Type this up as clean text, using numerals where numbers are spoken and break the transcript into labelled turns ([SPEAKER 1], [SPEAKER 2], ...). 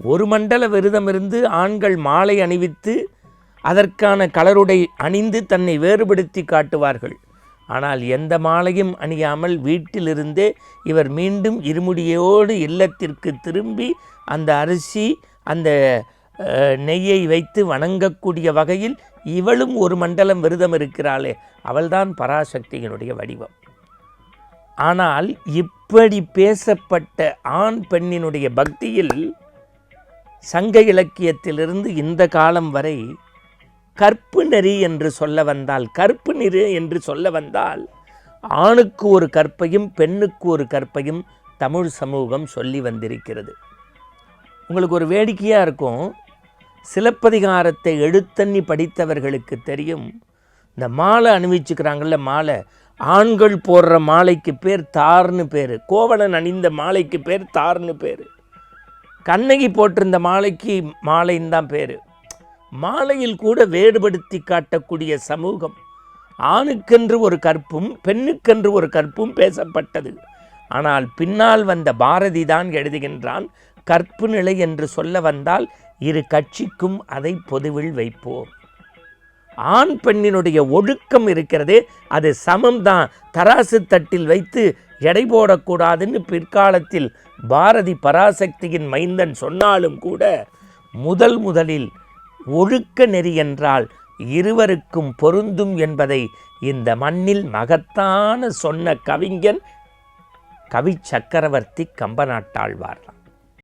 [SPEAKER 1] ஒரு மண்டல விரதம் இருந்து ஆண்கள் மாலை அணிவித்து அதற்கான கலருடை அணிந்து தன்னை வேறுபடுத்தி காட்டுவார்கள். ஆனால் எந்த மாலையும் அணியாமல் வீட்டிலிருந்தே இவர் மீண்டும் இருமுடியோடு இல்லத்திற்கு திரும்பி அந்த அரிசி அந்த நெய்யை வைத்து வணங்கக்கூடிய வகையில் இவளும் ஒரு மண்டலம் விரதம் இருக்கிறாளே, அவள்தான் பராசக்தியினுடைய வடிவம். ஆனால் இப்படி பேசப்பட்ட ஆண் பெண்ணினுடைய பக்தியில் சங்க இலக்கியத்திலிருந்து இந்த காலம் வரை கற்பு நெறி என்று சொல்ல வந்தால், கற்பு நெறி என்று சொல்ல வந்தால் ஆணுக்கு ஒரு கற்பையும் பெண்ணுக்கு ஒரு கற்பையும் தமிழ் சமூகம் சொல்லி வந்திருக்கிறது. உங்களுக்கு ஒரு வேடிக்கையாக இருக்கும், சிலப்பதிகாரத்தை எழுத்தண்ணி படித்தவர்களுக்கு தெரியும், இந்த மாலை அணிவிச்சுக்கிறாங்கள்ல, மாலை ஆண்கள் போடுற மாலைக்கு பேர் தார்னு பேர், கோவலன் அணிந்த மாலைக்கு பேர் தார்னு பேர், கண்ணகி போட்டிருந்த மாலைக்கு மாலைன்னு தான் பேர். மாலையில் கூட வேறுபடுத்தி காட்டக்கூடிய சமூகம். ஆணுக்கென்று ஒரு கற்பும் பெண்ணுக்கென்று ஒரு கற்பும் பேசப்பட்டது. ஆனால் பின்னால் வந்த பாரதி தான் எழுதுகின்றான், கற்பு நிலை என்று சொல்ல வந்தால் இரு கட்சிக்கும் அதை பொதுவில் வைப்போம். ஆண் பெண்ணினுடைய ஒழுக்கம் இருக்கிறதே அது சமம்தான், தராசு தட்டில் வைத்து எடை போடக்கூடாதுன்னு பிற்காலத்தில் பாரதி பராசக்தியின் மைந்தன் சொன்னாலும் கூட முதலில் ஒழுக்க நெறி என்றால் இருவருக்கும் பொருந்தும் என்பதை இந்த மண்ணில் மகத்தான சொன்ன கவிஞன் கவி சக்கரவர்த்தி கம்பநாட்டாழ்வார்.